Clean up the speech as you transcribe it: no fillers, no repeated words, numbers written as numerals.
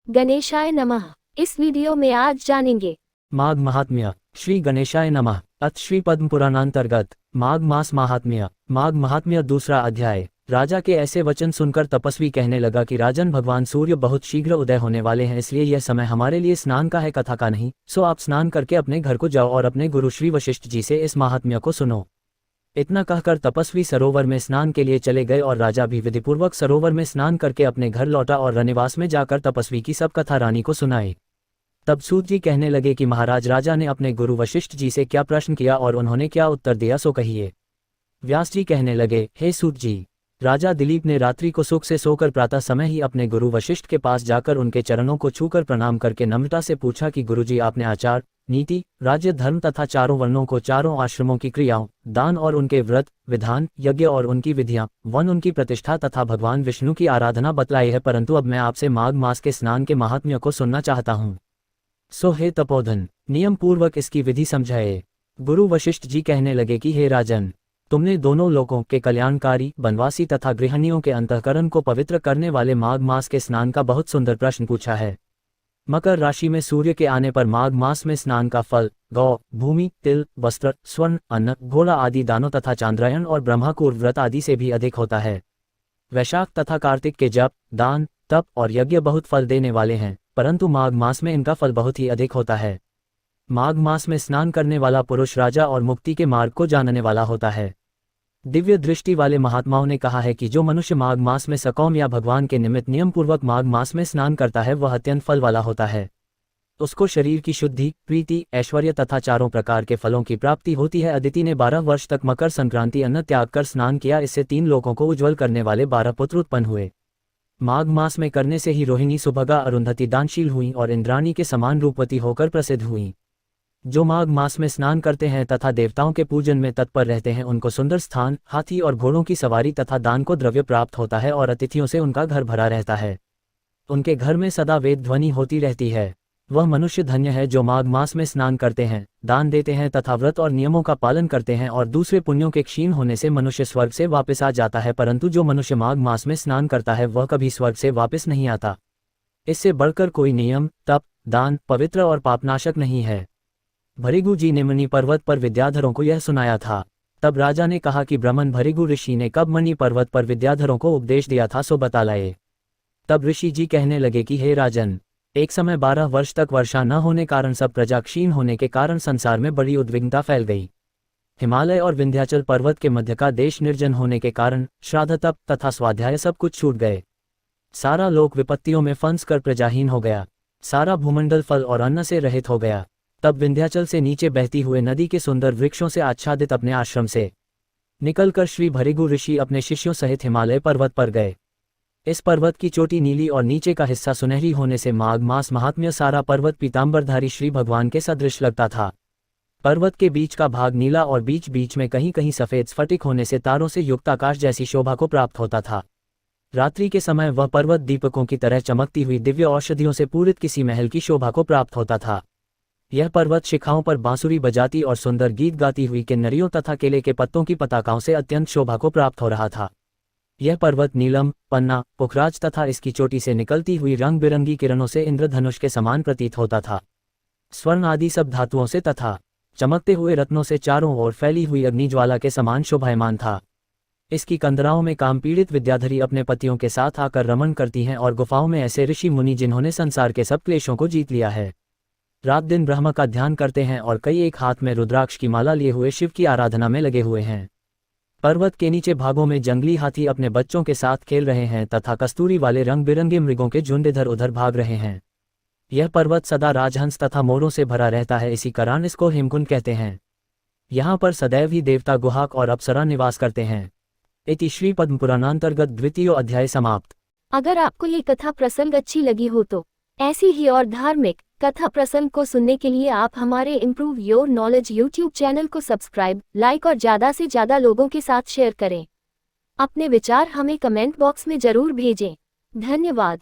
गणेशाय नमः। इस वीडियो में आज जानेंगे माघ महात्म्य। श्री गणेशाय नमः। अथ श्री पद्म पुराणांतर्गत माघ मास महात्म्य। माघ महात्म्य दूसरा अध्याय। राजा के ऐसे वचन सुनकर तपस्वी कहने लगा कि राजन, भगवान सूर्य बहुत शीघ्र उदय होने वाले हैं, इसलिए यह समय हमारे लिए स्नान का है, कथा का नहीं। सो आप स्नान करके अपने घर को जाओ और अपने गुरु श्री वशिष्ठ जी से इस महात्म्य को सुनो। इतना कहकर तपस्वी सरोवर में स्नान के लिए चले गए और राजा भी विधिपूर्वक सरोवर में स्नान करके अपने घर लौटा और रनिवास में जाकर तपस्वी की सब कथा रानी को सुनाई। तब सूत जी कहने लगे कि महाराज, राजा ने अपने गुरु वशिष्ठ जी से क्या प्रश्न किया और उन्होंने क्या उत्तर दिया, सो कहिए। व्यास जी कहने लगे, हे सूत जी, राजा दिलीप ने रात्रि को सुख से सोकर प्रातः समय ही अपने गुरु वशिष्ठ के पास जाकर उनके चरणों को छूकर प्रणाम करके नम्रता से पूछा कि गुरुजी, आपने आचार, नीति, राज्य, धर्म तथा चारों वर्णों को, चारों आश्रमों की क्रियाओं, दान और उनके व्रत विधान, यज्ञ और उनकी विधियां, वन उनकी प्रतिष्ठा तथा भगवान विष्णु की आराधना बतलाई है, परंतु अब मैं आपसे माघ मास के स्नान के महात्म्य को सुनना चाहता हूँ। सो हे तपोधन, नियम पूर्वक इसकी विधि समझाए। गुरु वशिष्ठ जी कहने लगे कि हे राजन, तुमने दोनों लोगों के कल्याणकारी, वनवासी तथा गृहिणियों के अंतःकरण को पवित्र करने वाले माघ मास के स्नान का बहुत सुंदर प्रश्न पूछा है। मकर राशि में सूर्य के आने पर माघ मास में स्नान का फल गौ, भूमि, तिल, वस्त्र, स्वर्ण, अन्न, घोड़ा आदि दानों तथा चांद्रायण और ब्रह्मकूर व्रत आदि से भी अधिक होता है। वैशाख तथा कार्तिक के जप, दान, तप और यज्ञ बहुत फल देने वाले हैं, परंतु माघ मास में इनका फल बहुत ही अधिक होता है। माघ मास में स्नान करने वाला पुरुष राजा और मुक्ति के मार्ग को जानने वाला होता है। दिव्य दृष्टि वाले महात्माओं ने कहा है कि जो मनुष्य माघ मास में सकौम या भगवान के निमित्त नियम पूर्वक माघ मास में स्नान करता है वह अत्यंत फल वाला होता है। उसको शरीर की शुद्धि, प्रीति, ऐश्वर्य तथा चारों प्रकार के फलों की प्राप्ति होती है। अदिति ने 12 वर्ष तक मकर संक्रांति अन्न त्याग कर स्नान किया, इससे 3 लोगों को उज्ज्वल करने वाले 12 पुत्र उत्पन्न हुए। माघ मास में करने से ही रोहिणी, सुभगा, अरुंधति दानशील हुई और इंद्राणी के समान रूपवती होकर प्रसिद्ध हुई। जो माघ मास में स्नान करते हैं तथा देवताओं के पूजन में तत्पर रहते हैं उनको सुंदर स्थान, हाथी और घोड़ों की सवारी तथा दान को द्रव्य प्राप्त होता है और अतिथियों से उनका घर भरा रहता है। उनके घर में सदा वेद ध्वनि होती रहती है। वह मनुष्य धन्य है जो माघ मास में स्नान करते हैं, दान देते हैं तथा व्रत और नियमों का पालन करते हैं, और दूसरे पुण्यों के क्षीण होने से मनुष्य स्वर्ग से वापस आ जाता है, परंतु जो मनुष्य माघ मास में स्नान करता है वह कभी स्वर्ग से वापस नहीं आता। इससे बढ़कर कोई नियम, तप, दान, पवित्र और पापनाशक नहीं है। भृगु जी ने मणि पर्वत पर विद्याधरों को यह सुनाया था। तब राजा ने कहा कि ब्राह्मण भृगु ऋषि ने कब मणि पर्वत पर विद्याधरों को उपदेश दिया था, सो बता लाए। तब ऋषि जी कहने लगे कि हे राजन, एक समय 12 वर्ष तक वर्षा न होने कारण सब प्रजा क्षीण होने के कारण संसार में बड़ी उद्विग्नता फैल गई। हिमालय और विंध्याचल पर्वत के मध्य का देश निर्जन होने के कारण श्राद्ध, तप तथा स्वाध्याय सब कुछ छूट गए। सारा लोक विपत्तियों में फंस कर प्रजाहीन हो गया। सारा भूमंडल फल और अन्न से रहित हो गया। तब विंध्याचल से नीचे बहती हुए नदी के सुंदर वृक्षों से आच्छादित अपने आश्रम से निकलकर श्री भृगु ऋषि अपने शिष्यों सहित हिमालय पर्वत पर गए। इस पर्वत की चोटी नीली और नीचे का हिस्सा सुनहरी होने से माघ मास महात्म्य सारा पर्वत पीतांबरधारी श्री भगवान के सदृश लगता था। पर्वत के बीच का भाग नीला और बीच बीच में कहीं कहीं सफेद स्फटिक होने से तारों से युक्त आकाश जैसी शोभा को प्राप्त होता था। रात्रि के समय वह पर्वत दीपकों की तरह चमकती हुई दिव्य औषधियों से पूरित किसी महल की शोभा को प्राप्त होता था। यह पर्वत शिखाओं पर बांसुरी बजाती और सुंदर गीत गाती हुई किन्नरियों तथा केले के पत्तों की पताकाओं से अत्यंत शोभा को प्राप्त हो रहा था। यह पर्वत नीलम, पन्ना, पुखराज तथा इसकी चोटी से निकलती हुई रंग बिरंगी किरणों से इंद्रधनुष के समान प्रतीत होता था। स्वर्ण आदि सब धातुओं से तथा चमकते हुए रत्नों से चारों ओर फैली हुई अग्निज्वाला के समान शोभायमान था। इसकी कंदराओं में काम पीड़ित विद्याधरी अपने पतियों के साथ आकर रमण करती हैं, और गुफाओं में ऐसे ऋषि मुनि जिन्होंने संसार के सब क्लेशों को जीत लिया है, रात दिन ब्रह्म का ध्यान करते हैं और कई एक हाथ में रुद्राक्ष की माला लिए हुए शिव की आराधना में लगे हुए हैं। पर्वत के नीचे भागों में जंगली हाथी अपने बच्चों के साथ खेल रहे हैं तथा कस्तूरी वाले रंग बिरंगे मृगों के झुंड इधर उधर भाग रहे हैं। यह पर्वत सदा राजहंस तथा मोरों से भरा रहता है, इसी कारण इसको हेमकुंड कहते हैं। यहाँ पर सदैव ही देवता, गुहाक और अप्सरा निवास करते हैं। इति श्री पद्म पुराणांतर्गत द्वितीय अध्याय समाप्त। अगर आपको ये कथा प्रसंग अच्छी लगी हो तो ऐसी ही और धार्मिक कथा प्रसंग को सुनने के लिए आप हमारे improve your knowledge YouTube channel को सब्सक्राइब, लाइक और ज़्यादा से ज़्यादा लोगों के साथ शेयर करें। अपने विचार हमें कमेंट बॉक्स में जरूर भेजें। धन्यवाद।